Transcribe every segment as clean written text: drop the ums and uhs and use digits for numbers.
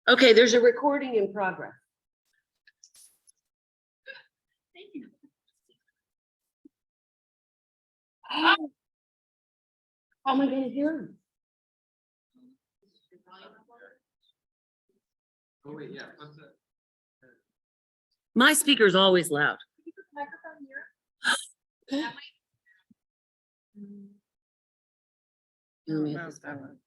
Okay, there's a recording in progress. Thank you. How am I gonna hear him? Oh, wait, yeah, what's that? My speaker's always loud. Can you put the microphone here? Okay. That might- Let me hit this button.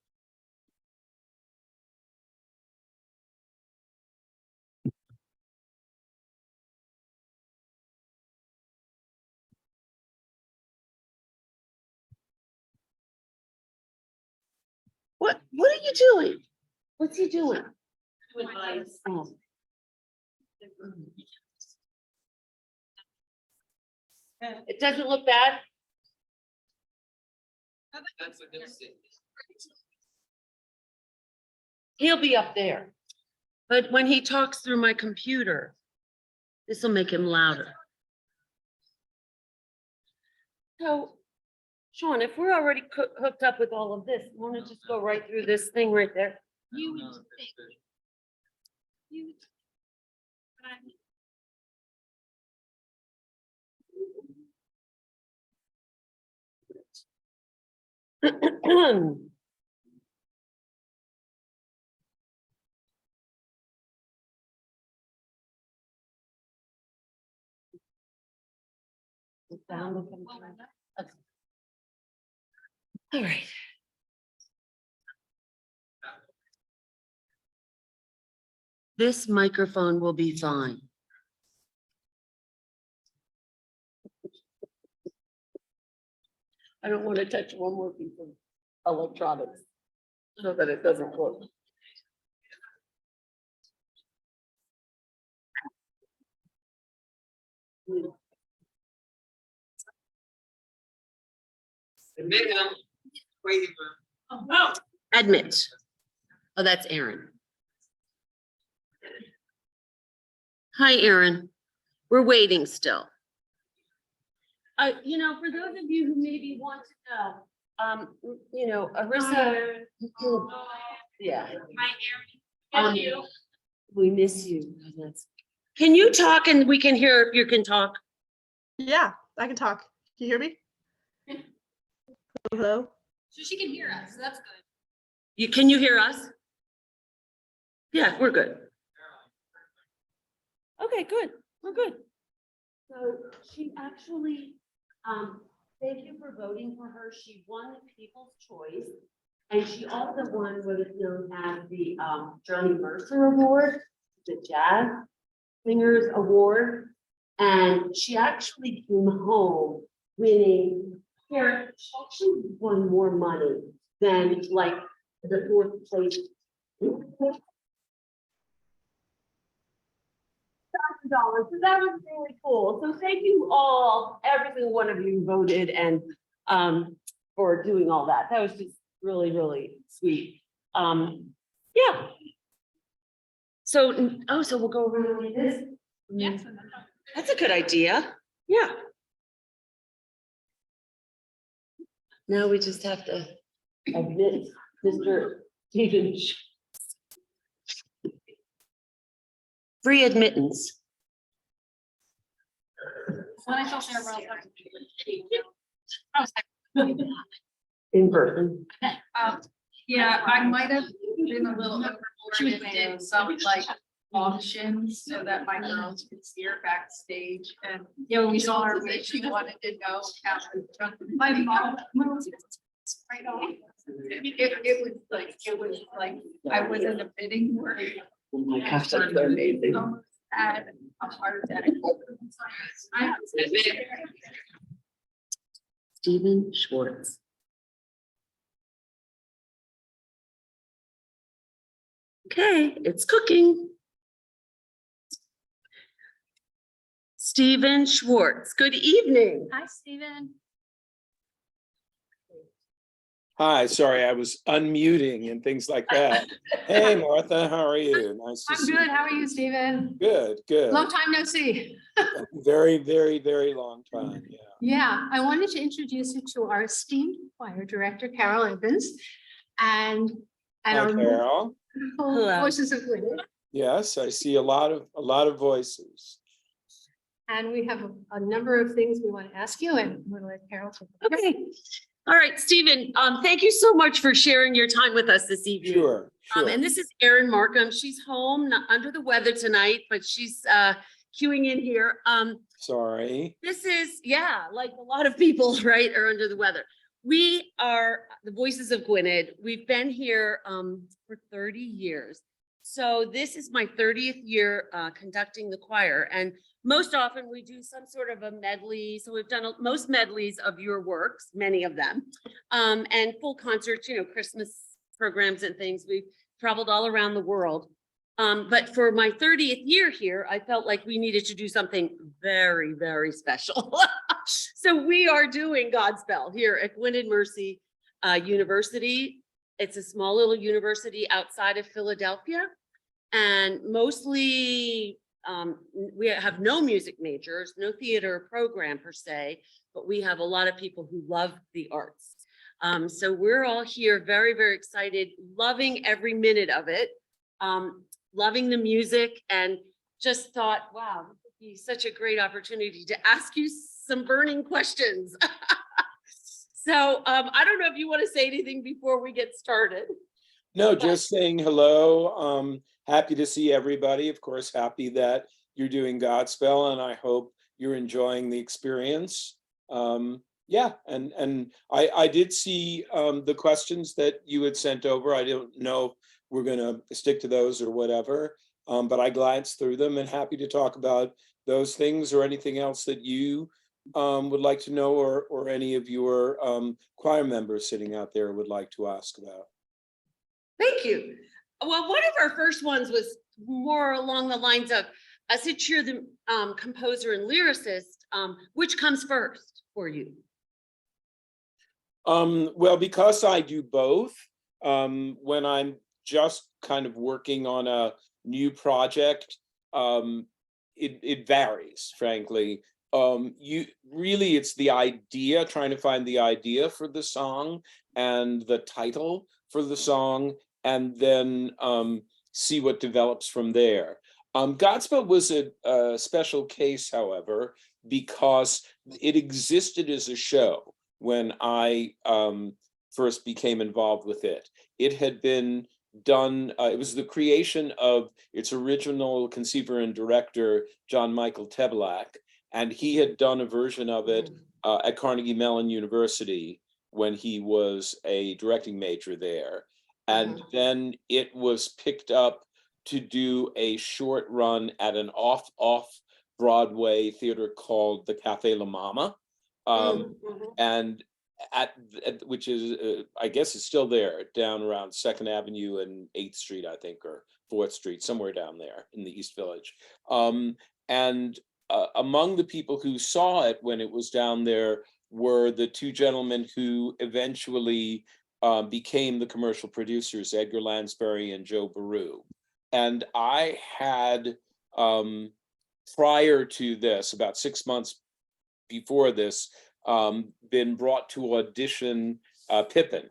What are you doing? What's he doing? Oh. It doesn't look bad. That's a good thing. He'll be up there. But when he talks through my computer, this will make him louder. So, Sean, if we're already hooked up with all of this, want to just go right through this thing right there? You would No, think. You would- but I- All right. This microphone will be fine. I don't want to touch one more piece of electronics so that it doesn't work. Waiting Oh, Admit. Oh, that's Aaron. Hi, Aaron. We're waiting still. You know, for those of you who maybe want to know, you know, Arissa. Yeah. hi, Aaron. Yes, you. We miss you. Can you talk and we can hear if you can talk? Yeah, I can talk. Can you hear me? Hello? So she can hear us, so that's good. Can you hear us? Yeah, we're good. Okay, good. We're good. So she actually, thank you for voting for her. She won the People's Choice. And she also won what is known as the Johnny Mercer Award, the Jazz Singers Award. And she actually came home winning, here, she actually won more money than like the fourth place. $1,000. So that was really cool. So thank you all, every single one of you voted and for doing all that. That was just really, really sweet. Yeah. So, oh, so we'll go over and do this? Yes. That's a good idea. Yeah. Now we just have to admit Mr. Stephen. Free admittance. When I saw Sarah, I was like, In person. Yeah, I might have been a little overboard and did some like auctions so that my girls could see her backstage. And, you know, we saw her, when she wanted to know how my mom. Right on. It was like, I was in a bidding war. Oh my gosh, that's so amazing. Almost had a heart attack. Stephen Schwartz. Okay, it's cooking. Stephen Schwartz, good evening. hi, Stephen. Hi, sorry, I was unmuting and things like that. Hey, Martha, how are you? Nice to I'm see you. good. How are you, Stephen? Good, Long good. time no see. Very, very, very long time, yeah. Yeah, I wanted to introduce you to our esteemed choir director, Carol Evans. And And Hi, our Carol. wonderful voices of women. Yes, I see a lot of voices. And we have a number of things we want to ask you, and we're going to let Carol take it. Okay. All right, Stephen, thank you so much for sharing your time with us this evening. Sure, sure. And this is Erin Markham. She's home, not under the weather tonight, but she's queuing in here. Sorry. This is, yeah, like a lot of people, right, are under the weather. We are the Voices of Gwynedd. We've been here for 30 years. So this is my 30th year conducting the choir. And most often we do some sort of a medley. So we've done most medleys of your works, many of them, and full concerts, you know, Christmas programs and things. We've traveled all around the world. But for my 30th year here, I felt like we needed to do something very, very special. So we are doing Godspell here at Gwynedd Mercy University. It's a small little university outside of Philadelphia. And mostly we have no music majors, no theater program per se, but we have a lot of people who love the arts. So we're all here very, very excited, loving every minute of it, loving the music, and just thought, wow, this would be such a great opportunity to ask you some burning questions. So I don't know if you want to say anything before we get started. No, just saying hello. Happy to see everybody. Of course, happy that you're doing Godspell, and I hope you're enjoying the experience. Yeah, and I did see the questions that you had sent over. I don't know if we're going to stick to those or whatever, but I glanced through them and happy to talk about those things or anything else that you would like to know, or any of your choir members sitting out there would like to ask about. Thank you. Well, one of our first ones was more along the lines of, since you're the composer and lyricist, which comes first for you? Well, because I do both, when I'm just kind of working on a new project, it varies, frankly. It's the idea, trying to find the idea for the song and the title for the song, and then see what develops from there. Godspell was a special case, however, because it existed as a show when I first became involved with it. It had been done, it was the creation of its original conceiver and director, John Michael Teblak, and he had done a version of it at Carnegie Mellon University when he was a directing major there. And then it was picked up to do a short run at an off Broadway theater called the Cafe La Mama, and which is I guess it's still there, down around 2nd Avenue and 8th Street, I think, or 4th Street, somewhere down there in the East Village. And among the people who saw it when it was down there were the two gentlemen who eventually became the commercial producers, Edgar Lansbury and Joe Baru. And I had, prior to this, about 6 months before this, been brought to audition Pippin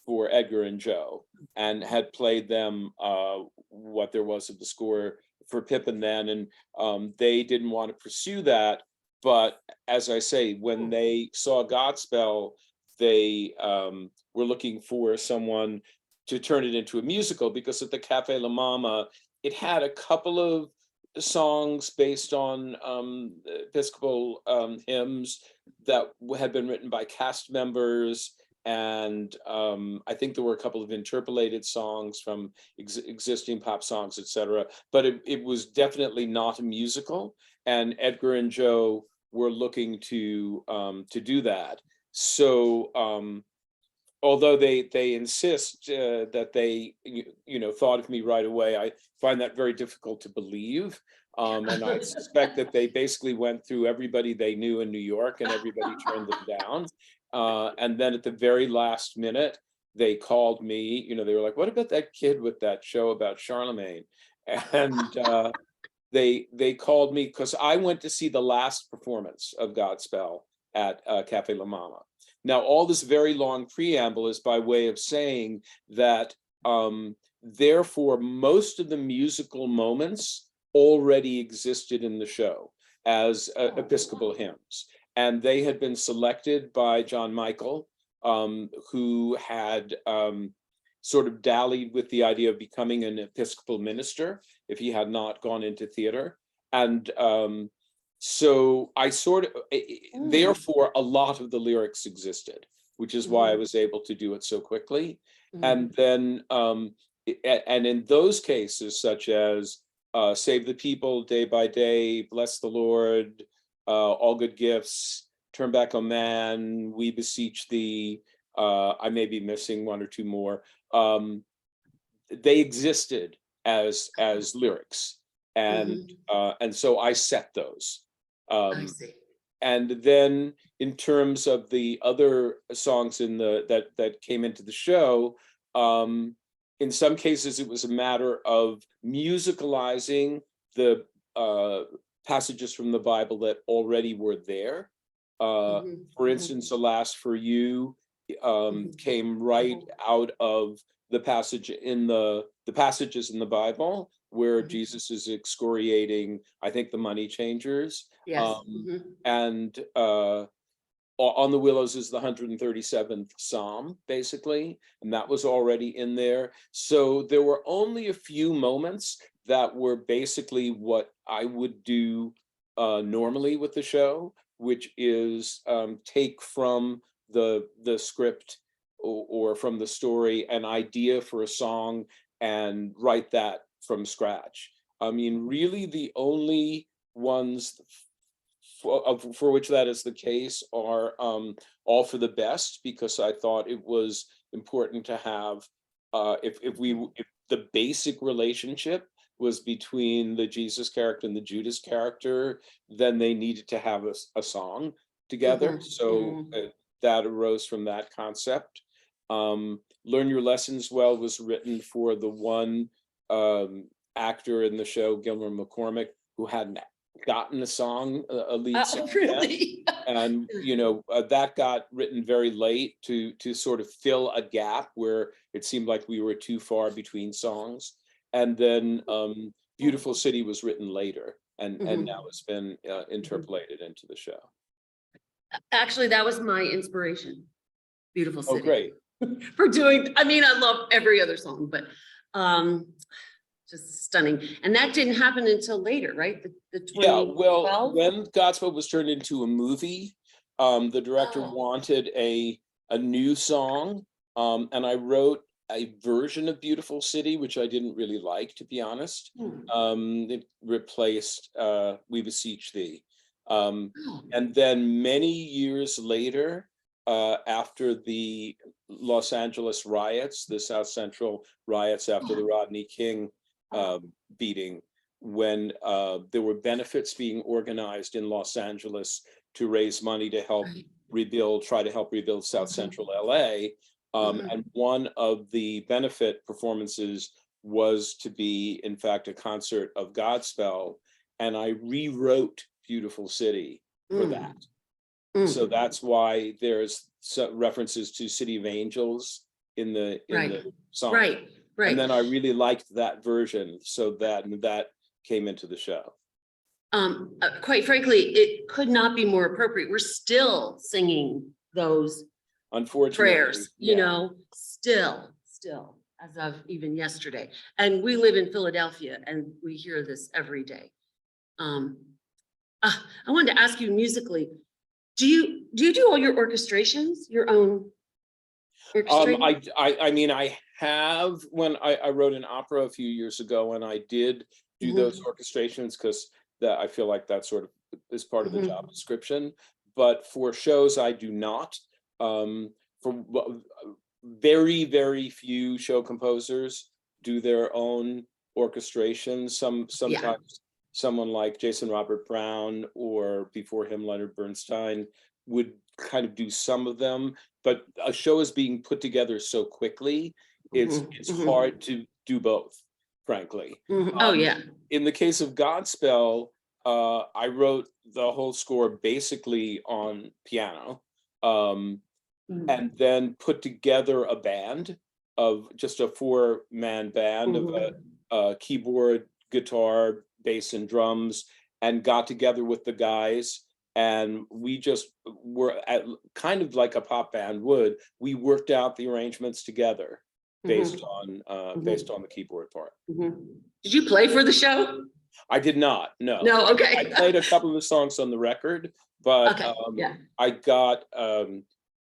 for Edgar and Joe, and had played them what there was of the score for Pippin then, and they didn't want to pursue that. But as I say, when they saw Godspell, they were looking for someone to turn it into a musical, because at the Cafe La Mama, it had a couple of songs based on Episcopal hymns that had been written by cast members, and I think there were a couple of interpolated songs from existing pop songs, etc. But it was definitely not a musical, and Edgar and Joe were looking to do that. So although they insist that they thought of me right away, I find that very difficult to believe. And I suspect that they basically went through everybody they knew in New York, and everybody turned them down. And then at the very last minute, they called me. They were like, "What about that kid with that show about Charlemagne?" And they called me because I went to see the last performance of Godspell at Cafe La Mama. Now, all this very long preamble is by way of saying that Therefore, most of the musical moments already existed in the show as Episcopal hymns. And they had been selected by John Michael, who had sort of dallied with the idea of becoming an Episcopal minister if he had not gone into theater. And so I sort of, therefore, a lot of the lyrics existed, which is why I was able to do it so quickly. And then, and in those cases, such as Save the People, Day by Day, Bless the Lord, All Good Gifts, Turn Back, O Man, We Beseech Thee, I may be missing one or two more. They existed as lyrics, and so I set those. I see. And then in terms of the other songs in that came into the show, in some cases it was a matter of musicalizing the passages from the Bible that already were there. For instance, Alas for You came right out of the passage in the passages in the Bible where Jesus is excoriating, I think, the money changers. Yes. And On the Willows is the 137th Psalm, basically, and that was already in there. So there were only a few moments that were basically what I would do normally with the show, which is take from the script or from the story an idea for a song and write that from scratch. I mean, really the only ones for which that is the case are All for the Best, because I thought it was important to have, if the basic relationship was between the Jesus character and the Judas character, then they needed to have a song together. So that arose from that concept. Learn Your Lessons Well was written for the one actor in the show, Gilmer McCormick, who hadn't gotten a song, a lead song Really? yet. And that got written very late to sort of fill a gap where it seemed like we were too far between songs. And then Beautiful City was written later, and now it's been interpolated into the show. Actually, that was my inspiration. Beautiful City. Oh, great. For doing, I mean, I love every other song, but just stunning. And that didn't happen until later, right? The 2012? Well, when Godspell was turned into a movie, the director wanted a new song, and I wrote a version of Beautiful City, which I didn't really like, to be honest. It replaced We Beseech Thee. And then many years later, after the Los Angeles riots, the South Central riots after the Rodney King beating, when there were benefits being organized in Los Angeles to raise money to help try to help rebuild South Central LA. And one of the benefit performances was to be, in fact, a concert of Godspell. And I rewrote Beautiful City for that. So that's why there's references to City of Angels in the song. Right. And then I really liked that version, so that came into the show. Quite frankly, it could not be more appropriate. We're still singing those Unfortunately, prayers, still as of even yesterday. And we live in Philadelphia and we hear this every day. I wanted to ask you musically, do you do all your orchestrations, your own orchestrating? I mean, I have, when I wrote an opera a few years ago, and I did do those orchestrations because I feel like that sort of is part of the job description. But for shows, I do not. For very, very few show composers do their own orchestrations. Sometimes someone like Jason Robert Brown, or before him Leonard Bernstein, would kind of do some of them. But a show is being put together so quickly, it's hard to do both, frankly. In the case of Godspell, I wrote the whole score basically on piano, and then put together a band just a 4-man band of a keyboard, guitar, bass, and drums, and got together with the guys. And we just were at kind of like a pop band would. We worked out the arrangements together based on the keyboard part. Did you play for the show? I did not. No. No, okay. I played a couple of the songs on the record, but Okay, yeah. I got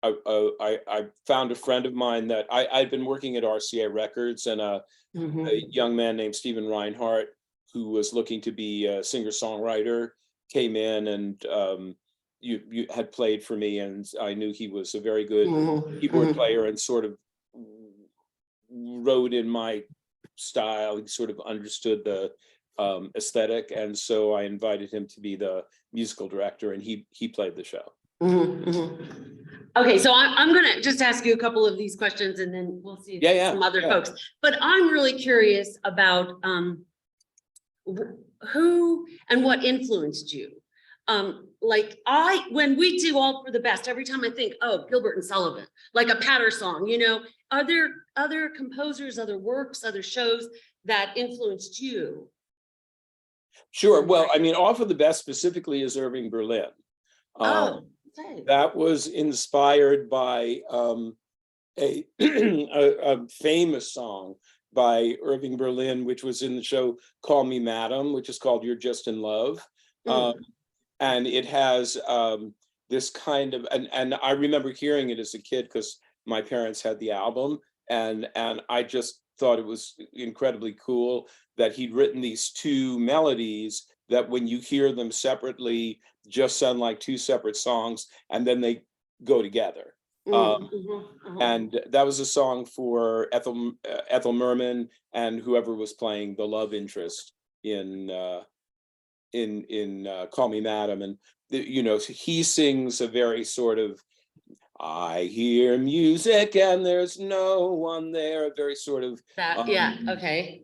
I found a friend of mine that I'd been working at RCA Records, and a young man named Stephen Reinhardt, who was looking to be a singer-songwriter, came in, and you had played for me, and I knew he was a very good keyboard player and sort of wrote in my style. He sort of understood the aesthetic, and so I invited him to be the musical director, and he played the show. Okay, so I'm gonna just ask you a couple of these questions, and then we'll see some other folks. But I'm really curious about who and what influenced you. Like when we do All for the Best, every time I think, oh, Gilbert and Sullivan, like a patter song, are there other composers, other works, other shows that influenced you? Sure. Well, I mean, All for the Best specifically is Irving Berlin. Okay. That was inspired by a famous song by Irving Berlin, which was in the show Call Me Madam, which is called You're Just in Love. And it has this kind of, and I remember hearing it as a kid because my parents had the album, and I just thought it was incredibly cool that he'd written these two melodies that when you hear them separately just sound like two separate songs, and then they go together. And that was a song for Ethel Merman and whoever was playing the love interest in Call Me Madam. And he sings a very sort of, I hear music and there's no one there, a very sort of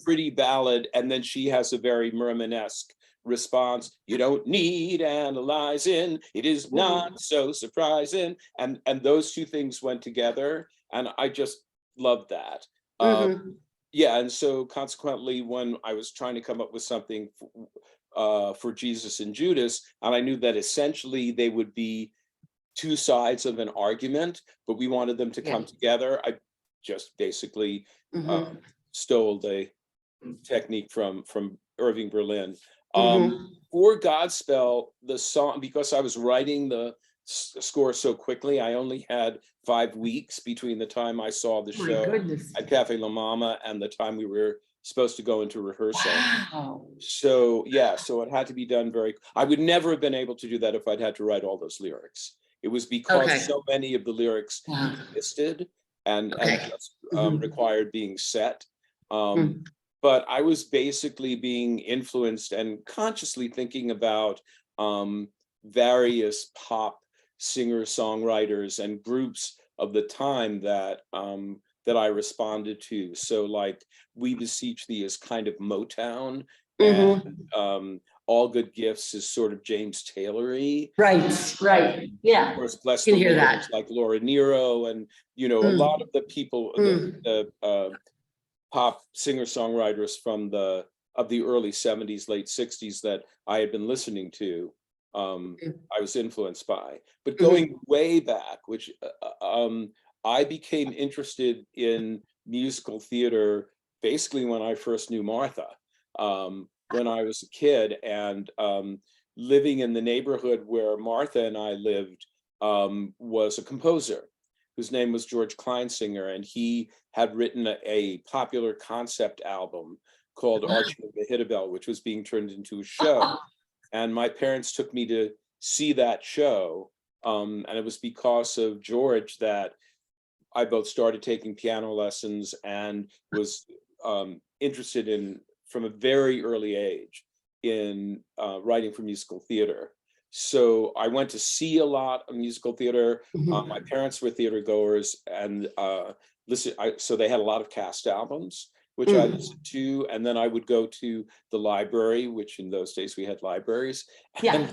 pretty ballad. And then she has a very Merman-esque response. You don't need analyzing, it is not so surprising. And those two things went together, and I just loved that. Yeah, and so consequently, when I was trying to come up with something for Jesus and Judas, and I knew that essentially they would be two sides of an argument, but we wanted them to come together, I just basically stole the technique from Irving Berlin. For Godspell, the song, because I was writing the score so quickly, I only had 5 weeks between the time I saw the show at Cafe La Mama and the time we were supposed to go into rehearsal. Wow. So yeah, so it had to be done I would never have been able to do that if I'd had to write all those lyrics. It was because so many of the lyrics existed and just required being set. But I was basically being influenced and consciously thinking about various pop singer-songwriters and groups of the time that I responded to. So like We Beseech Thee is kind of Motown, and All Good Gifts is sort of James Taylor-y. Right. Yeah. Of course, Bless Can the hear Lord that. is like Laura Nyro, and a lot of the people, the pop singer-songwriters of the early 70s, late 60s that I had been listening to, I was influenced by. But going way back, which I became interested in musical theater basically when I first knew Martha, when I was a kid, and living in the neighborhood where Martha and I lived was a composer whose name was George Kleinsinger, and he had written a popular concept album called Archie of the Hittabell, which was being turned into a show. And my parents took me to see that show, and it was because of George that I both started taking piano lessons and was interested in, from a very early age, in writing for musical theater. So I went to see a lot of musical theater. My parents were theater goers, and so they had a lot of cast albums, which I listened to, and then I would go to the library, which in those days we had libraries, and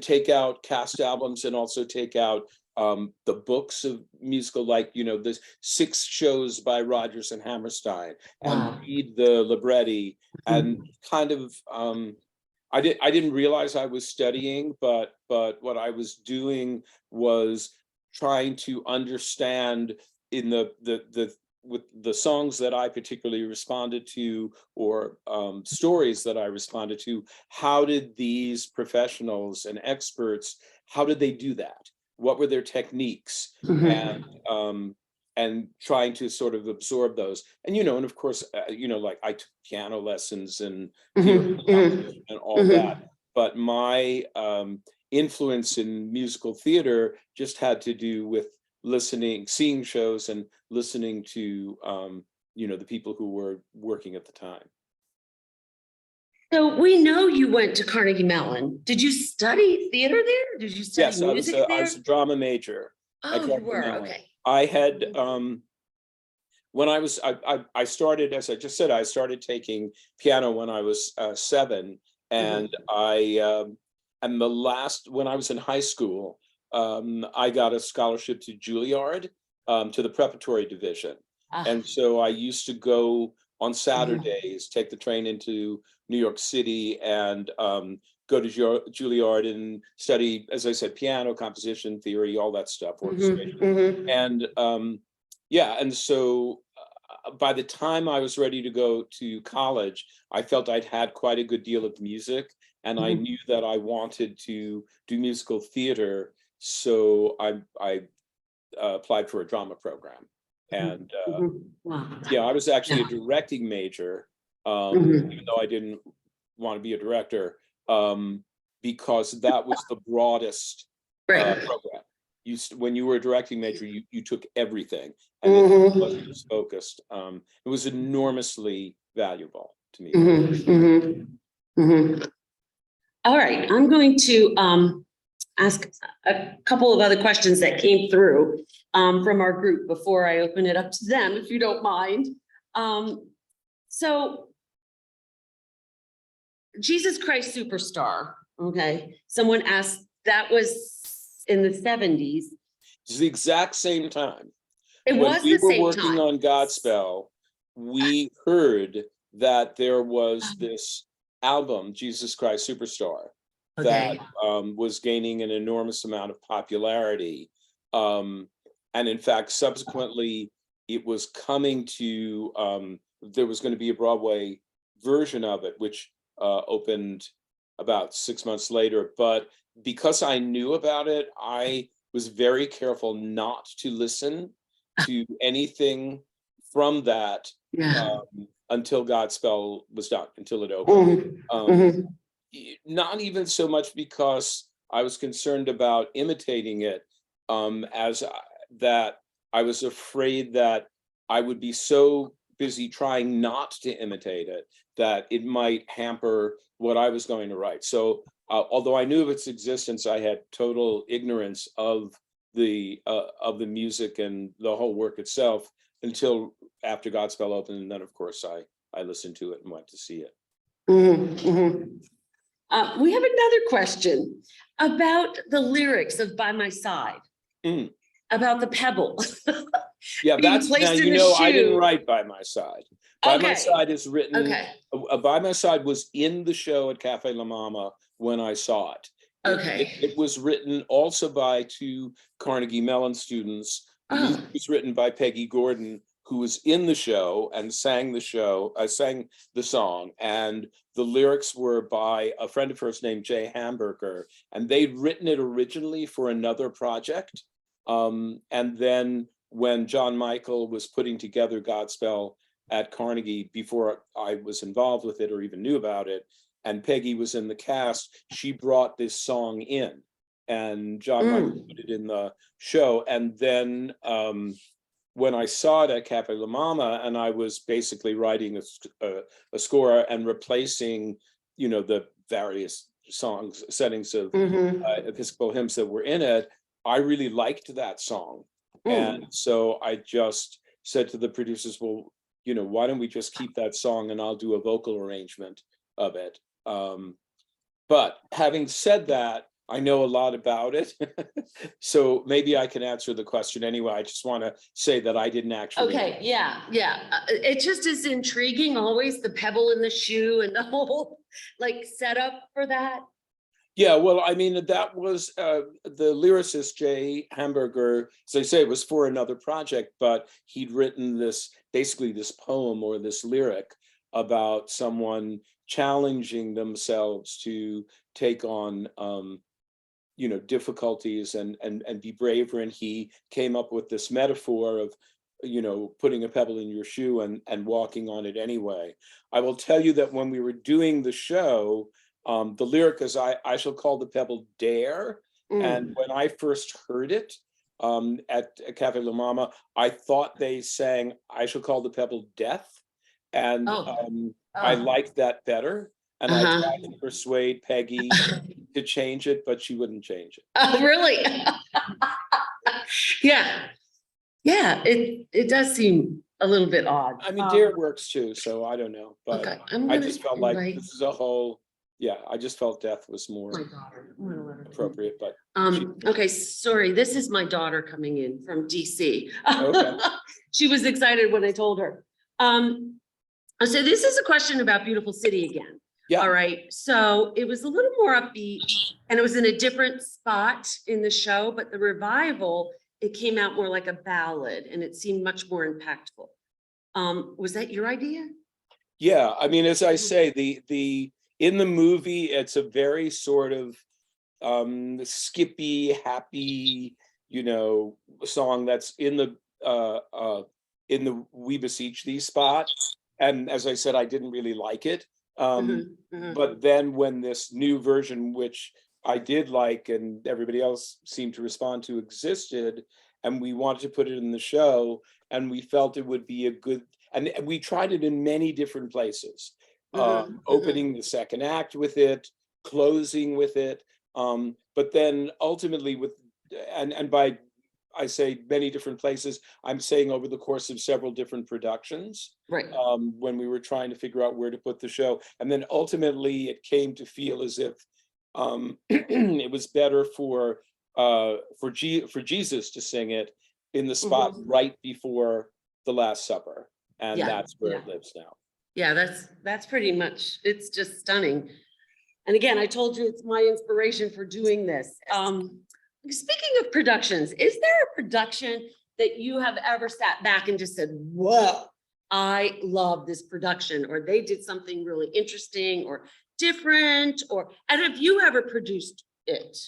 take out cast albums, and also take out the books of musical, like, the 6 shows by Rodgers and Hammerstein, Wow. and read the libretti, and kind of, I didn't realize I was studying, but what I was doing was trying to understand in with the songs that I particularly responded to, or stories that I responded to, how did these professionals and experts, how did they do that? What were their techniques? And trying to sort of absorb those. And, and of course, like I took piano lessons and theory and all that. But my influence in musical theater just had to do with listening, seeing shows and listening to, the people who were working at the time. So we know you went to Carnegie Mellon. Did you study theater there? Did you study Yes, music I there? was a drama major. Oh, you Carnegie were, Mellon. okay. I had, when I started, as I just said, I started taking piano when I was 7. And and when I was in high school, I got a scholarship to Juilliard, to the preparatory division. And so I used to go on Saturdays, take the train into New York City and go to Juilliard and study, as I said, piano, composition, theory, all that stuff, orchestration. And and so by the time I was ready to go to college, I felt I'd had quite a good deal of music, and I knew that I wanted to do musical theater. So I applied for a drama program. And I was actually a directing major, even though I didn't want to be a director, because that was the broadest program. When you were a directing major, you took everything, and it wasn't just focused. It was enormously valuable to me. All right, I'm going to ask a couple of other questions that came through from our group before I open it up to them, if you don't mind. So Jesus Christ Superstar, okay. Someone asked, that was in the 70s. It's the exact same time. It was the When we were same working time. on Godspell, we heard that there was this album, Jesus Christ Superstar, that was gaining an enormous amount of popularity. And in fact, subsequently, it was coming to, there was going to be a Broadway version of it, which opened about 6 months later. But because I knew about it, I was very careful not to listen to anything from that until Godspell was done, until it opened. Not even so much because I was concerned about imitating it, as that I was afraid that I would be so busy trying not to imitate it that it might hamper what I was going to write. So although I knew of its existence, I had total ignorance of the music and the whole work itself until after Godspell opened, and then of course I listened to it and went to see it. We have another question about the lyrics of By My Side, about the pebble. Yeah, being that's, placed now, in the I didn't shoe. write By My Side. By My Okay. Side is written, Okay. By My Side was in the show at Cafe La Mama when I saw it. Okay. It was written also by 2 Carnegie Mellon students. The music was written by Peggy Gordon, who was in the show and sang the song. And the lyrics were by a friend of hers named Jay Hamburger. And they'd written it originally for another project. And then when John Michael was putting together Godspell at Carnegie, before I was involved with it or even knew about it, and Peggy was in the cast, she brought this song in, and John Michael put it in the show. And then when I saw it at Cafe La Mama, and I was basically writing a score and replacing, the various settings of Episcopal hymns that were in it, I really liked that song. And so I just said to the producers, well, why don't we just keep that song and I'll do a vocal arrangement of it. But having said that, I know a lot about it. So maybe I can answer the question anyway. I just want to say that I didn't actually. Okay, yeah, yeah. It just is intriguing, always the pebble in the shoe and the whole like setup for that. Yeah, well, I mean, that was the lyricist Jay Hamburger, as I say, it was for another project, but he'd written basically this poem or this lyric about someone challenging themselves to take on difficulties and be braver. And he came up with this metaphor of putting a pebble in your shoe and walking on it anyway. I will tell you that when we were doing the show, the lyric is I shall call the pebble dare. And when I first heard it at Cafe La Mama, I thought they sang I shall call the pebble death. And I liked that better. And I tried to persuade Peggy to change it, but she wouldn't change it. Oh, really? Yeah. Yeah, it does seem a little bit odd. I mean, dare works too, so I don't know, but Okay, I just felt like invite this is a whole, I just felt death was more my daughter. I'm gonna let her come. appropriate, but Okay, sorry, this is my daughter coming in from DC. Okay. She was excited when I told her. So this is a question about Beautiful City again. Yeah. All right, so it was a little more upbeat and it was in a different spot in the show, but the revival, it came out more like a ballad and it seemed much more impactful. Was that your idea? Yeah, I mean, as I say, the in the movie, it's a very sort of skippy, happy, song that's in the We Beseech Thee spot. And as I said, I didn't really like it. But then when this new version, which I did like and everybody else seemed to respond to, existed, and we wanted to put it in the show, and we felt it would be a good, and we tried it in many different places, opening the second act with it, closing with it, but then ultimately and by I say many different places, I'm saying over the course of several different productions, Right. when we were trying to figure out where to put the show. And then ultimately it came to feel as if it was better for Jesus to sing it in the spot right before the Last Supper. And Yeah, that's where it lives now. Yeah, that's pretty much, it's just stunning. And again, I told you it's my inspiration for doing this. Speaking of productions, is there a production that you have ever sat back and just said, whoa, I love this production, or they did something really interesting or different, and have you ever produced it?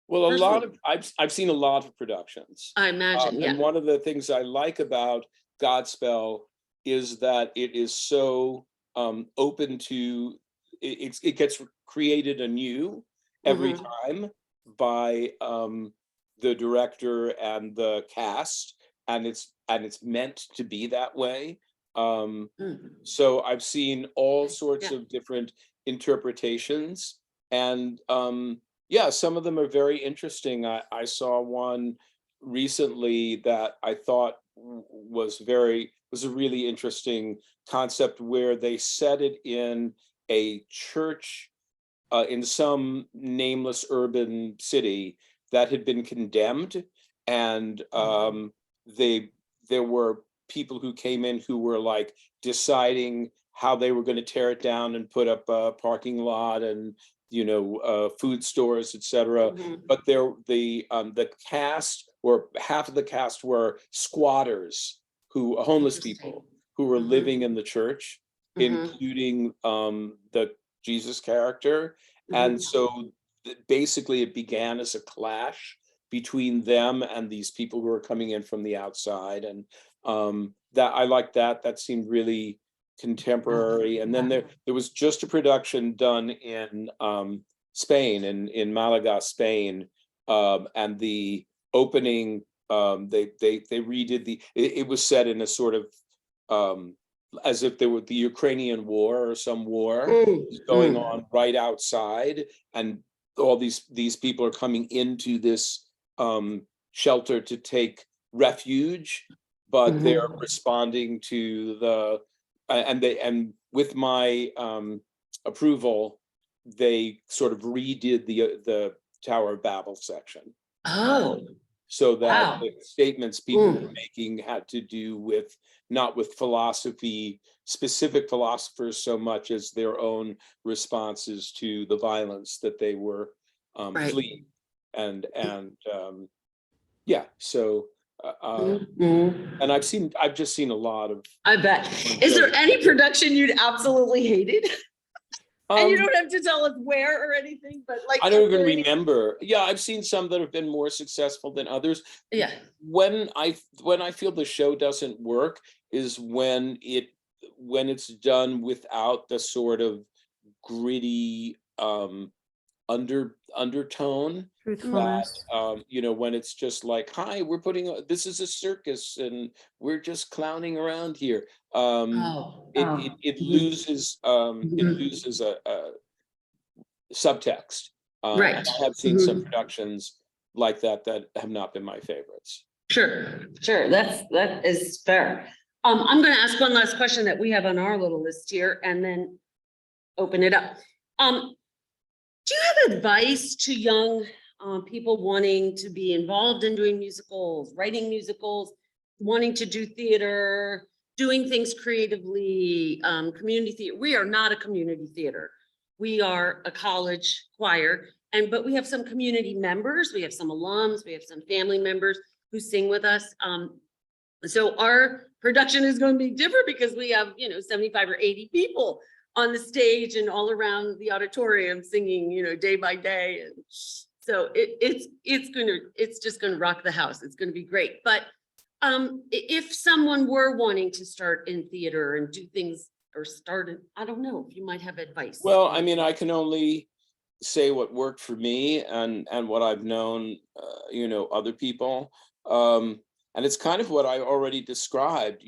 Well, Personally? I've seen a lot of productions. I imagine, yeah. And one of the things I like about Godspell is that it is so open to, it gets created anew every time by the director and the cast, and it's meant to be that way. So I've seen all sorts of different interpretations, and some of them are very interesting. I saw one recently that I thought was a really interesting concept, where they set it in a church in some nameless urban city that had been condemned, and there were people who came in who were like deciding how they were going to tear it down and put up a parking lot and food stores, etc. But the cast, or half of the cast, were squatters, homeless people who were living in the church, including the Jesus character. And so basically it began as a clash between them and these people who are coming in from the outside. And that I like that seemed really contemporary. And then there was just a production done in Spain, in Malaga, Spain, and the opening, they redid it was set in a sort of as if there were the Ukrainian war or some war going on right outside, and all these people are coming into this shelter to take refuge, but they're responding to and with my approval, they sort of redid Tower of Babel section. Oh, So that Wow. the statements people were making had to do with, not with philosophy, specific philosophers so much as their own responses to the violence that they were Right. fleeing. And yeah, so and I've just seen a lot of. I bet. Is there any production you'd absolutely hated? And you don't have to tell us where or anything, but like. I don't is even there any- remember. Yeah, I've seen some that have been more successful than others. Yeah. When I feel the show doesn't work is when it's done without the sort of gritty undertone that when it's just like, hi, we're this is a circus and we're just clowning around here. It loses a subtext. Right. And I have seen some productions like that have not been my favorites. Sure, that is fair. I'm gonna ask one last question that we have on our little list here and then open it up. Do you have advice to young people wanting to be involved in doing musicals, writing musicals, wanting to do theater, doing things creatively, community theater? We are not a community theater. We are a college choir, but we have some community members, we have some alums, we have some family members who sing with us. So our production is going to be different because we have, 75 or 80 people on the stage and all around the auditorium singing, day by day. And so it's just gonna rock the house. It's gonna be great. But if someone were wanting to start in theater and do things or I don't know, if you might have advice. Well, I mean, I can only say what worked for me and what I've known, other people. And it's kind of what I already described,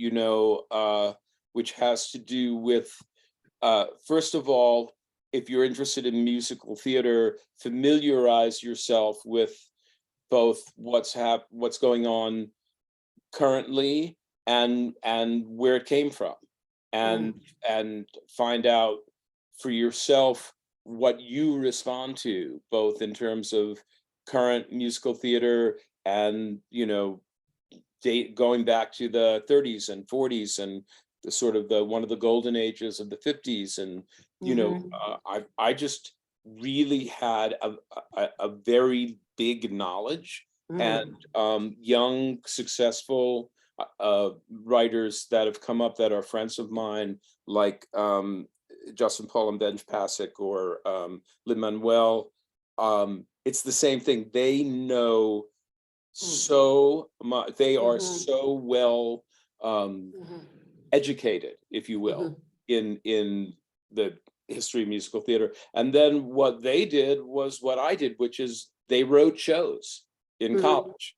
which has to do with, first of all, if you're interested in musical theater, familiarize yourself with both what's going on currently and where it came from, and find out for yourself what you respond to, both in terms of current musical theater and going back to the 30s and 40s and the sort of one of the golden ages of the 50s. And I just really had a very big knowledge, and young successful writers that have come up that are friends of mine, like Justin Paul and Ben Pasek or Lin-Manuel. It's the same thing. They know so much. They are so well educated, if you will, in the history of musical theater. And then what they did was what I did, which is they wrote shows in college.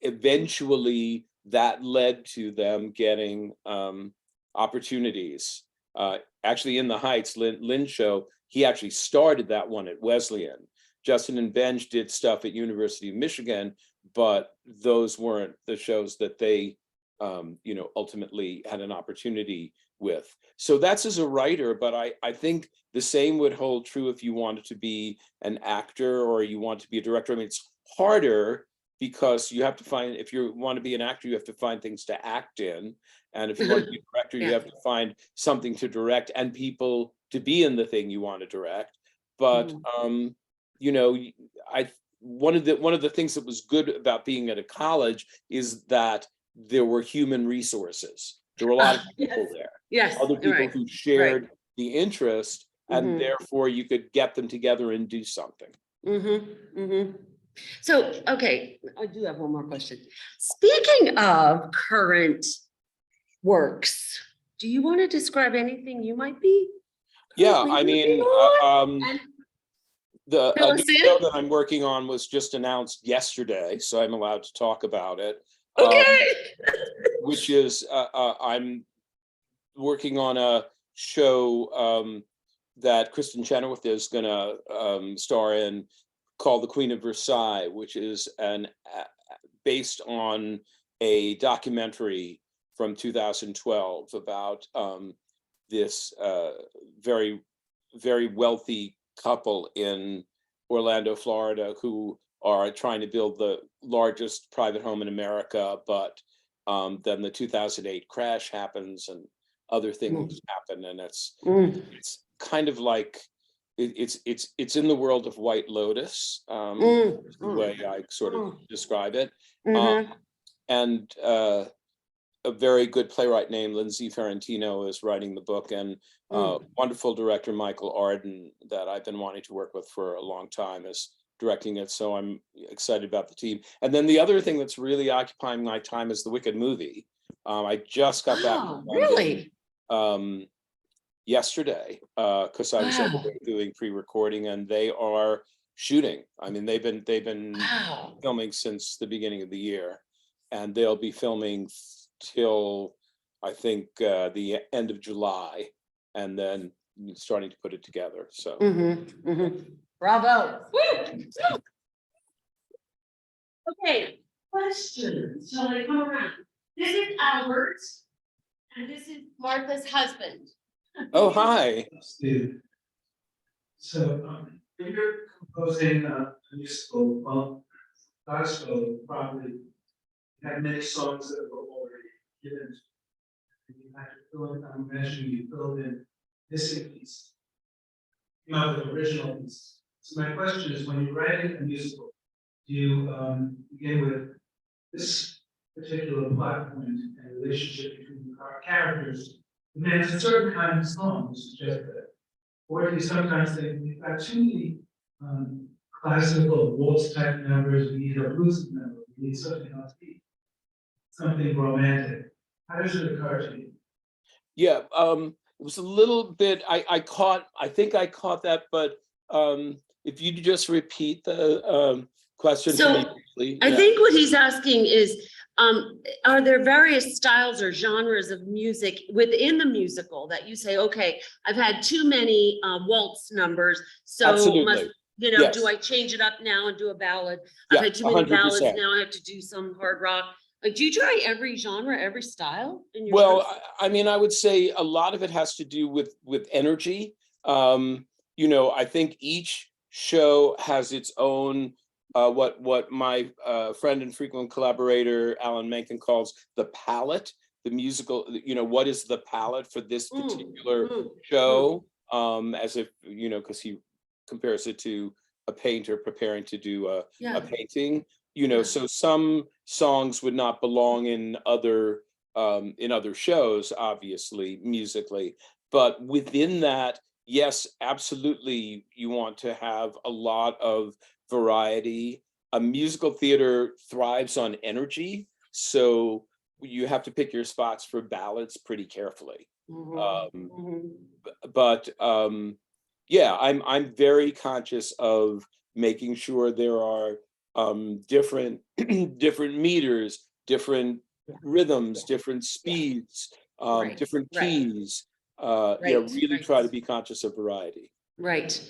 Eventually that led to them getting opportunities. Actually, in the Heights, Lynn show, he actually started that one at Wesleyan. Justin and Benj did stuff at University of Michigan, but those weren't the shows that they, ultimately had an opportunity with. So that's as a writer, but I think the same would hold true if you wanted to be an actor or you want to be a director. I mean, it's harder because you have to find, if you want to be an actor, you have to find things to act in. And if you want to be a director, you have to find something to direct and people to be in the thing you want to direct. But, one of the things that was good about being at a college is that there were human resources. There were a lot of people there. Yes. Other people who shared the interest, and therefore you could get them together and do something. So, okay, I do have one more question. Speaking of current works, do you want to describe anything you might be? Yeah, I mean, the Fill new us in. show that I'm working on was just announced yesterday, so I'm allowed to talk about it. Okay. Which is, I'm working on a show that Kristen Chenoweth is gonna star in, called The Queen of Versailles, which is based on a documentary from 2012 about this very very wealthy couple in Orlando, Florida, who are trying to build the largest private home in America, but then the 2008 crash happens and other things happen, and it's kind of like it's in the world of White Lotus, the way I sort of describe it, and a very good playwright named Lindsay Ferrantino is writing the book, and wonderful director Michael Arden that I've been wanting to work with for a long time is directing it. So I'm excited about the team. And then the other thing that's really occupying my time is the Wicked movie. I just got back from London, yesterday, because I was over there doing pre-recording, and they are shooting. I mean, they've been filming since the beginning of the year, and they'll be filming till I think the end of July, and then starting to put it together. So Bravo. Okay, questions, shall I come around? This is Albert, and this is Martha's husband. oh, hi. Steve. So, when you're composing a musical, well, gospel, probably had many songs that were already given. And you had to fill in, I'm imagining you filled in missing pieces, not the original pieces. So my question is, when you're writing a musical, do you begin with this particular plot point and relationship between the characters demands a certain kind of song to suggest that? Or do you sometimes think we've got too many classical waltz type numbers, we need a blues number, we need something upbeat, something romantic? How does it occur to you? Yeah, it was a little bit, I think I caught that, but if you just repeat the question So, for me, please. I think what he's asking is, are there various styles or genres of music within the musical that you say, okay, I've had too many waltz numbers, so must, Absolutely. you know, Yes. do I change it up now and do a ballad? Yeah, I've had too many ballads, 100%. now I have to do some hard rock. Like, do you try every genre, every style in your Well, shows? I mean, I would say a lot of it has to do with energy. You know, I think each show has its own what my friend and frequent collaborator Alan Menken calls the palette, the musical. You know, what is the palette for this particular show? As if, you know, because he compares it to a painter preparing to do a painting. You know, so some songs would not belong in other shows, obviously, musically, but within that, yes, absolutely, you want to have a lot of variety. A musical theater thrives on energy, so you have to pick your spots for ballads pretty carefully. But yeah, I'm very conscious of making sure there are different meters, different rhythms, different speeds, different keys. Really try to be conscious of variety. Right.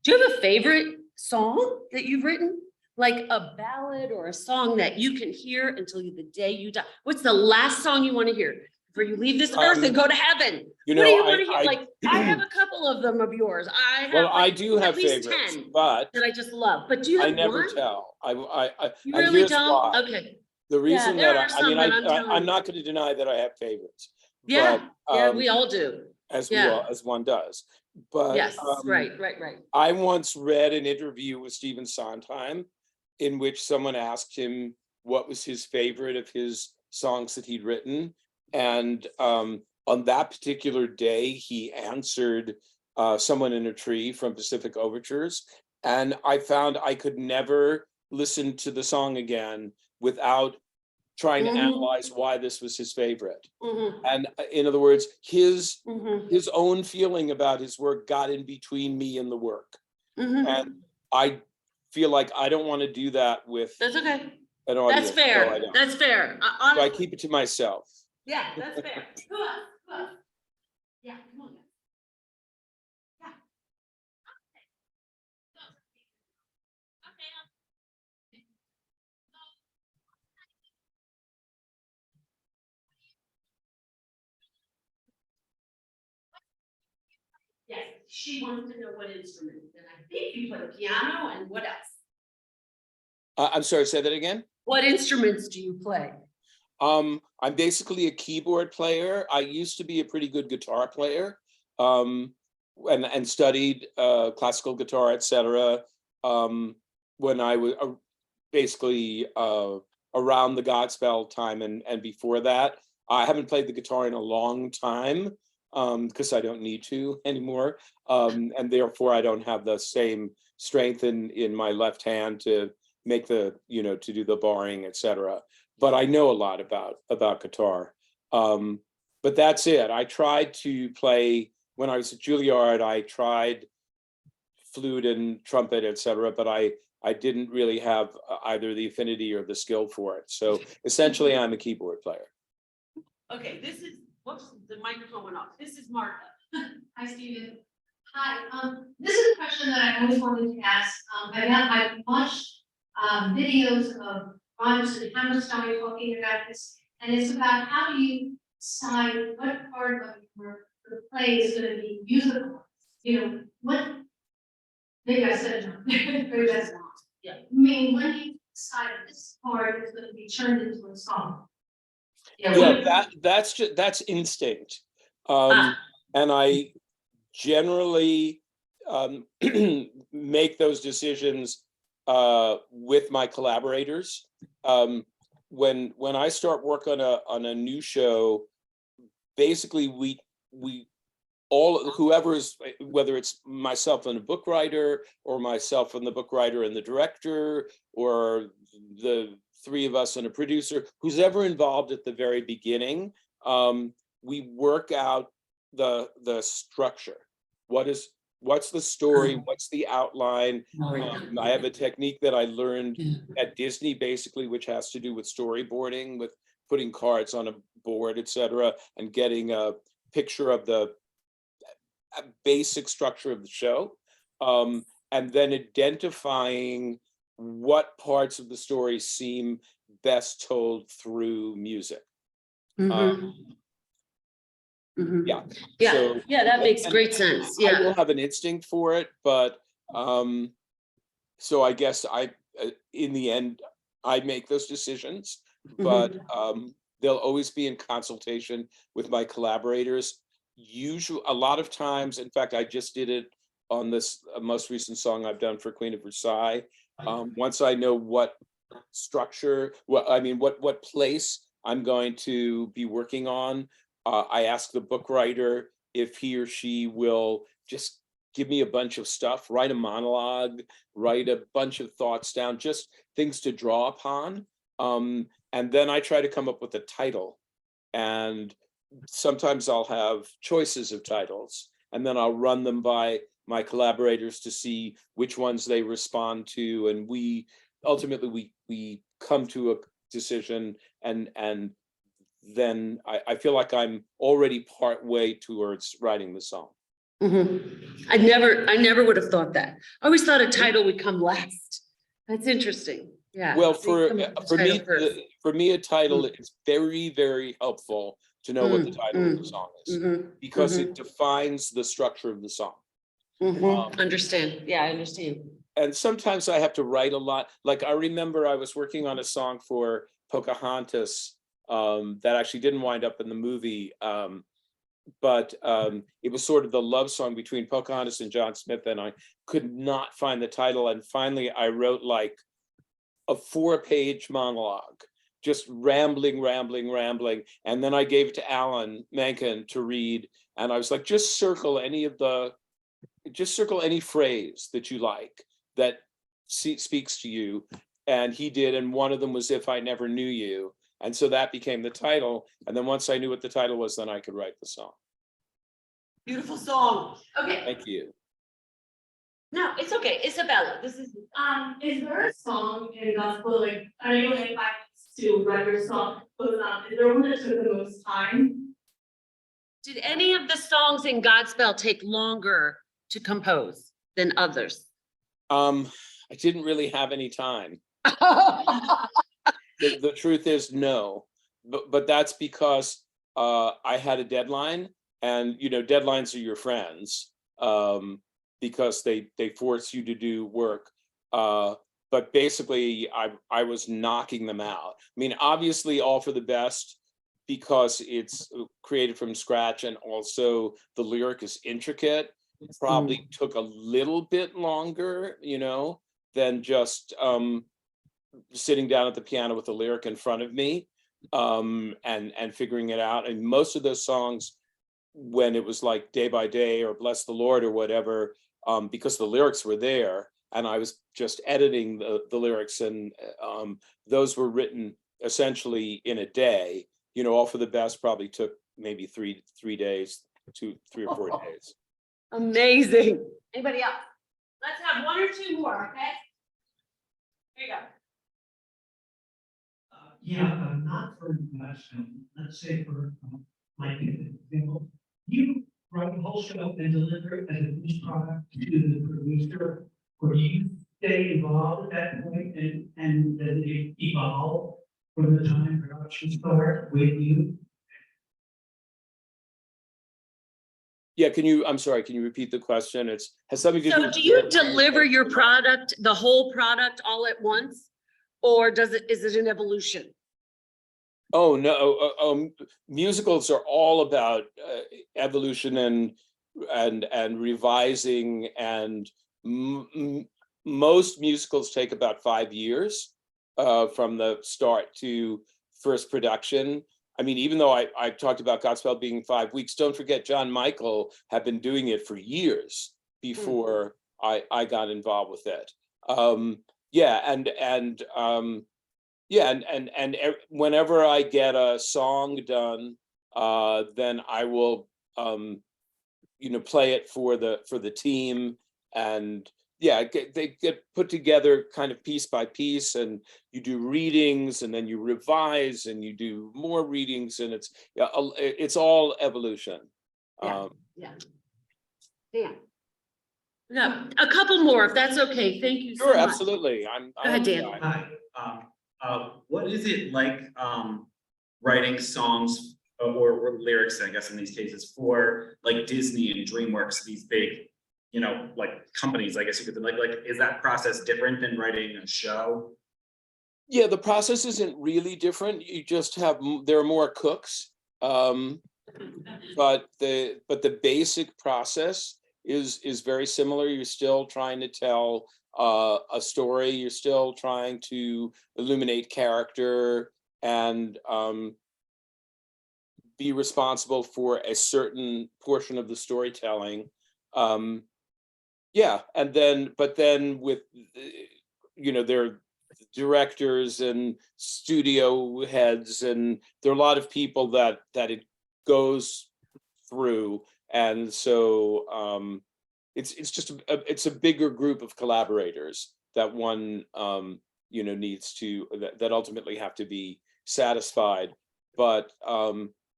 Do you have a favorite song that you've written? Like a ballad or a song that you can hear until the day you die? What's the last song you want to hear before you leave this earth and go to heaven? You What know, do you want to hear? Like, I have a couple of them of yours. I have, well, I like, do have at least favorites, 10 but that I just love. But do you I have never one? tell. You and really here's don't? why. Okay. The reason there that are some that I'm telling I'm you. not going to deny that I have favorites. Yeah, but, we all do. as Yeah. as one does. But Yes, right. I once read an interview with Stephen Sondheim in which someone asked him what was his favorite of his songs that he'd written. And on that particular day, he answered Someone in a Tree from Pacific Overtures. And I found I could never listen to the song again without trying to analyze why this was his favorite. And in other words, his own feeling about his work got in between me and the work. And I feel like I don't want to do that with That's okay. an audience. That's fair. So I don't. That's fair. So I keep it to myself. Yeah, that's fair. Yeah, come on. Yes. she wants to know what instrument, and I think you play piano and what else? I'm sorry, say that again? What instruments do you play? I'm basically a keyboard player. I used to be a pretty good guitar player, and studied classical guitar, etc. When I was basically around the Godspell time and before that. I haven't played the guitar in a long time because I don't need to anymore, and therefore I don't have the same strength in my left hand to make the, to do the barring, etc. But I know a lot about guitar. But that's it. I tried to play when I was at Juilliard. I tried flute and trumpet, etc. But I didn't really have either the affinity or the skill for it. So essentially, I'm a keyboard player. Okay, this is, whoops, the microphone went off. This is Martha. Hi, Stephen. Hi, this is a question that I always wanted to ask. I've watched videos of Rogers and Hammerstein talking about this, and it's about how do you decide what part of your play is going to be musical. What, maybe I said it wrong. Maybe that's wrong. Yeah. I mean, when you decide this part is going to be turned into a song. Yeah, that's instinct. And I generally make those decisions with my collaborators. When I start work on a new show, basically we all, whoever's, whether it's myself and a book writer, or myself and the book writer and the director, or the three of us and a producer, who's ever involved at the very beginning, we work out the structure. What's the story? What's the outline? I have a technique that I learned at Disney, basically, which has to do with storyboarding, with putting cards on a board, etc., and getting a picture of the basic structure of the show, and then identifying what parts of the story seem best told through music. Mhm. Mhm. Yeah. Yeah, So- yeah, that makes and great sense. I Yeah. will have an instinct for it, but so I guess in the end, I make those decisions, but they'll always be in consultation with my collaborators. Usually, a lot of times, in fact, I just did it on this most recent song I've done for Queen of Versailles. Once I know what structure, what place I'm going to be working on, I ask the book writer if he or she will just give me a bunch of stuff, write a monologue, write a bunch of thoughts down, just things to draw upon. And then I try to come up with a title. And sometimes I'll have choices of titles, and then I'll run them by my collaborators to see which ones they respond to. And we ultimately come to a decision, and then I feel like I'm already part way towards writing the song. I never would have thought that. I always thought a title would come last. That's interesting. Yeah. Well, so you come up with the title first. for me, a title is very, very helpful to know what the title of the song is, because it defines the structure of the song. Understand. Yeah, I understand. And sometimes I have to write a lot. Like, I remember I was working on a song for Pocahontas that actually didn't wind up in the movie, but it was sort of the love song between Pocahontas and John Smith, and I could not find the title. And finally, I wrote like a 4-page monologue, just rambling. And then I gave it to Alan Menken to read. And I was like, just circle any phrase that you like that speaks to you. And he did. And one of them was "If I Never Knew You." And so that became the title. And then once I knew what the title was, then I could write the song. Beautiful song. Okay, Thank you. No, it's okay. Isabella, this is. Is there a song in gospel, like, I don't know if I to write your song, but is there one that took the most time? Did any of the songs in Godspell take longer to compose than others? I didn't really have any time. The truth is no, but that's because I had a deadline, and deadlines are your friends. because they force you to do work. But basically, I was knocking them out. I mean, obviously, All for the Best, because it's created from scratch and also the lyric is intricate, probably took a little bit longer, than just sitting down at the piano with the lyric in front of me, and figuring it out. And most of those songs, when it was like Day by Day or Bless the Lord or whatever, because the lyrics were there and I was just editing the lyrics, and those were written essentially in a day. All for the Best probably took maybe three days, 3 or 4 days. Amazing. Anybody else? Let's have 1 or 2 more, okay? Here you go. Yeah, not for film. Let's say for like an example, you write the whole show and deliver it as a finished product to the producer, or do you stay involved at that point and then it evolve from the time production start with you? Yeah, I'm sorry, can you repeat the question? Has something to do So with. do you deliver your product, the whole product all at once? Or is it an evolution? Oh, no, musicals are all about evolution and revising, and most musicals take about 5 years from the start to first production. I mean, even though I talked about Godspell being 5 weeks, don't forget John Michael had been doing it for years before I got involved with it. Whenever I get a song done, then I will play it for the team, and they get put together kind of piece by piece, and you do readings, and then you revise, and you do more readings, and it's all evolution. Yeah. Dan. No, a couple more, if that's okay. Thank you so Sure, much. absolutely. Go ahead, Dan. Hi, what is it like writing songs or lyrics, I guess in these cases, for like Disney and DreamWorks, these big, like companies, I guess you could like is that process different than writing a show? Yeah, the process isn't really different. You just there are more cooks, but the basic process is very similar. You're still trying to tell a story. You're still trying to illuminate character and be responsible for a certain portion of the storytelling. But then with there are directors and studio heads, and there are a lot of people that it goes through, and so it's just it's a bigger group of collaborators that one needs to that ultimately have to be satisfied. But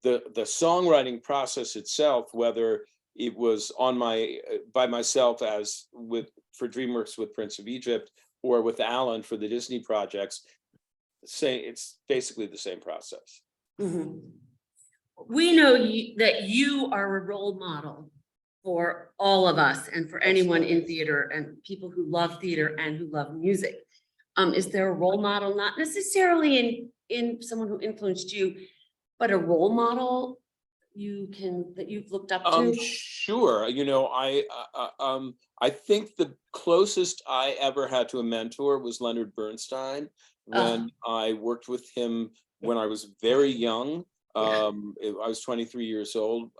the songwriting process itself, whether it was by myself for DreamWorks with Prince of Egypt, or with Alan for the Disney projects, it's basically the same process. Mm-hmm. We know that you are a role model for all of us and for anyone in theater and people who love theater and who love music. Is there a role model, not necessarily in someone who influenced you, but a role model that you've looked up to? Sure. I think the closest I ever had to a mentor was Leonard Bernstein, when I worked with him when I was very young. I was 23 years old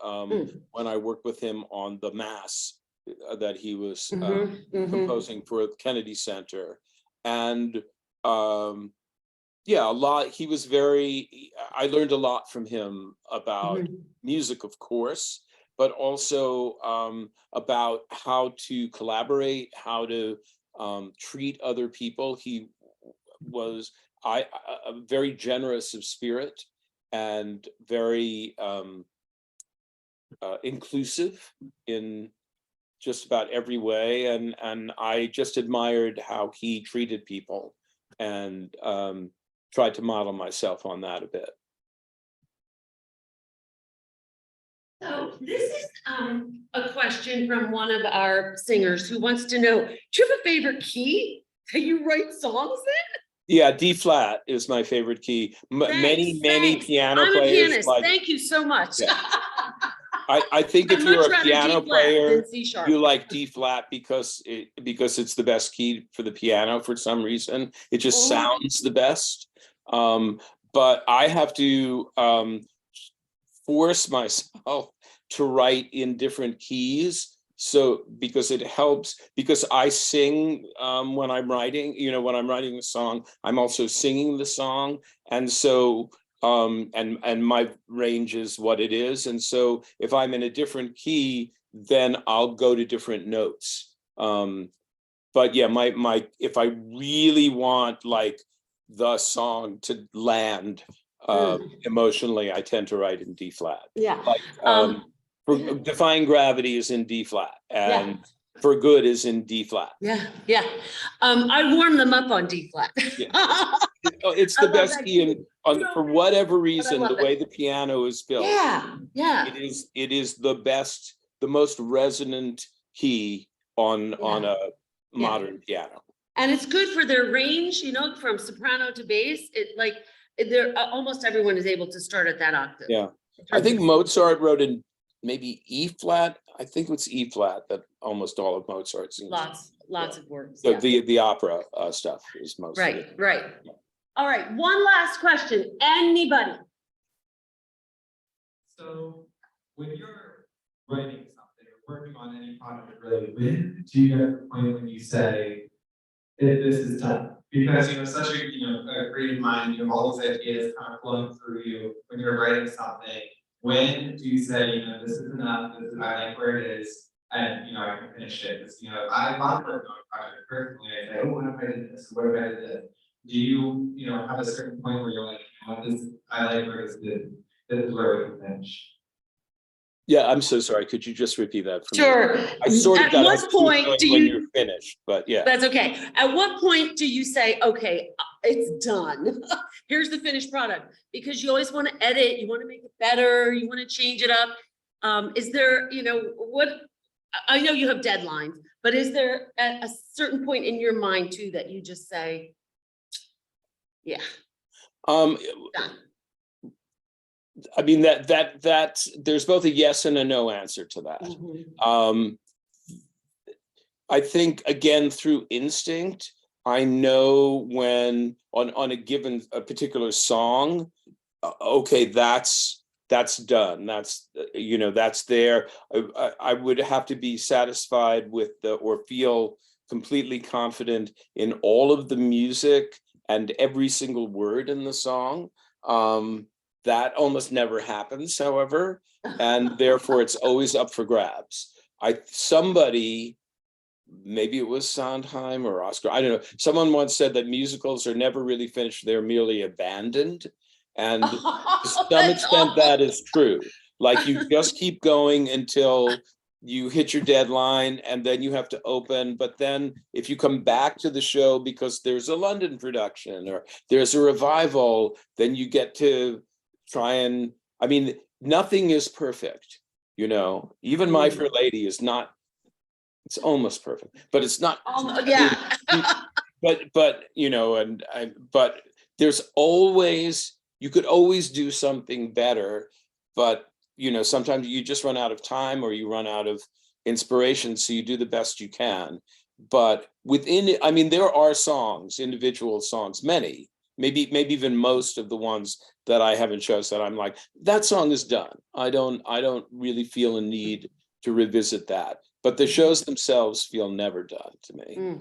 when I worked with him on the Mass that he was composing for the Kennedy Center. And I learned a lot from him about music, of course, but also about how to collaborate, how to treat other people. He was very generous of spirit and very inclusive in just about every way. And I just admired how he treated people, and tried to model myself on that a bit. So this is a question from one of our singers who wants to know, do you have a favorite key that you write songs in? Yeah, D flat is my favorite key. Many Thanks. piano I'm a players pianist. like, Thank you so much. Yeah. I think if I'd you're much a rather piano D flat player, than C sharp. you like D flat because it's the best key for the piano for some reason. It just sounds the best. But I have to force myself to write in different keys. So because it helps, because I sing when I'm writing, when I'm writing the song, I'm also singing the song. And so and my range is what it is. And so if I'm in a different key, then I'll go to different notes. But yeah, if I really want like the song to land emotionally, I tend to write in D flat. Yeah. Like, for Defying Gravity is in D flat, and For Good is in D flat. Yeah. I warm them up on D flat. Yeah. It's the best key, for whatever reason, the way the piano is built. Yeah. It is the best, the most resonant key on a modern piano. And it's good for their range, from soprano to bass. Almost everyone is able to start at that octave. Yeah. I think Mozart wrote in maybe E flat. I think it's E flat that almost all of Mozart's. Lots of words. The opera stuff is most. Right. All right, one last question. Anybody? So when you're writing something or working on any project, really, when do you get to the point when you say, this is done? Because such a creative mind, you have all these ideas kind of flowing through you when you're writing something. When do you say, this is enough, I like where it is, and I can finish it? Because I'm working on a project personally, I say, what if I did this? What if I did this? Do you, have a certain point where you're like, I like where this is where we can finish? Yeah, I'm so sorry. Could you just repeat that for me? Sure. I sort of At got what point do when you? you're finished, but yeah. That's okay. At what point do you say, okay, it's done? Here's the finished product, because you always want to edit, you want to make it better, you want to change it up. Is there, I know you have deadlines, but is there a certain point in your mind too that you just say, yeah, done? I mean, that there's both a yes and a no answer to that. I think, again, through instinct, I know when on a particular song, okay, that's done. That's there. I would have to be satisfied with or feel completely confident in all of the music and every single word in the song. That almost never happens, however, and therefore it's always up for grabs. Somebody, maybe it was Sondheim or Oscar, I don't know. Someone once said that musicals are never really finished; they're merely abandoned. And to some extent, that is true. Like you just keep going until you hit your deadline, and then you have to open. But then if you come back to the show because there's a London production or there's a revival, then you get to try and, I mean, nothing is perfect, even My Fair Lady is not, it's almost perfect, but it's not. But there's always, you could always do something better, but sometimes you just run out of time or you run out of inspiration, so you do the best you can. But within it, I mean, there are songs, individual songs, many, maybe even most of the ones that I haven't chosen that I'm like, that song is done. I don't really feel a need to revisit that. But the shows themselves feel never done to me.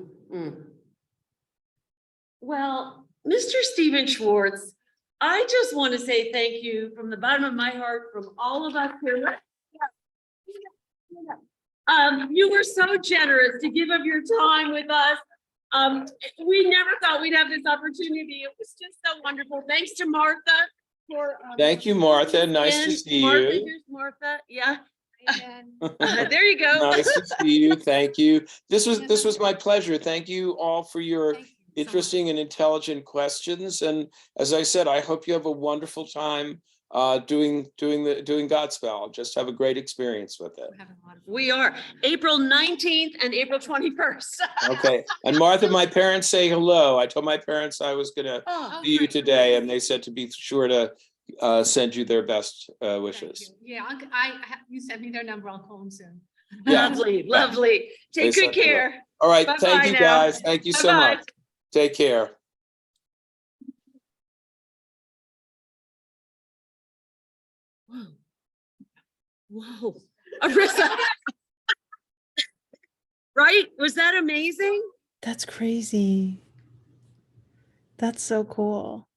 Well, Mr. Stephen Schwartz, I just want to say thank you from the bottom of my heart, from all of us here. You were so generous to give of your time with us. We never thought we'd have this opportunity. It was just so wonderful. Thanks to Martha for. Thank you, Martha. Nice to see Martha, you. here's Martha. Yeah. There you go. Nice to see you. Thank you. This was my pleasure. Thank you all for your interesting and intelligent questions. And as I said, I hope you have a wonderful time doing Godspell. Just have a great experience with it. We are April 19th and April 21st. Okay, and Martha, my parents say hello. I told my parents I was gonna Oh, see you today, and they said to be sure to send you their best wishes. Yeah, you sent me their number, I'll call them soon. Yeah. lovely, lovely. They Take good said hello. care. All right, Bye-bye thank you now. guys. Thank you so Bye-bye. much. Take care. Whoa. Whoa. Arissa. Right? Was that amazing? That's crazy. That's so cool.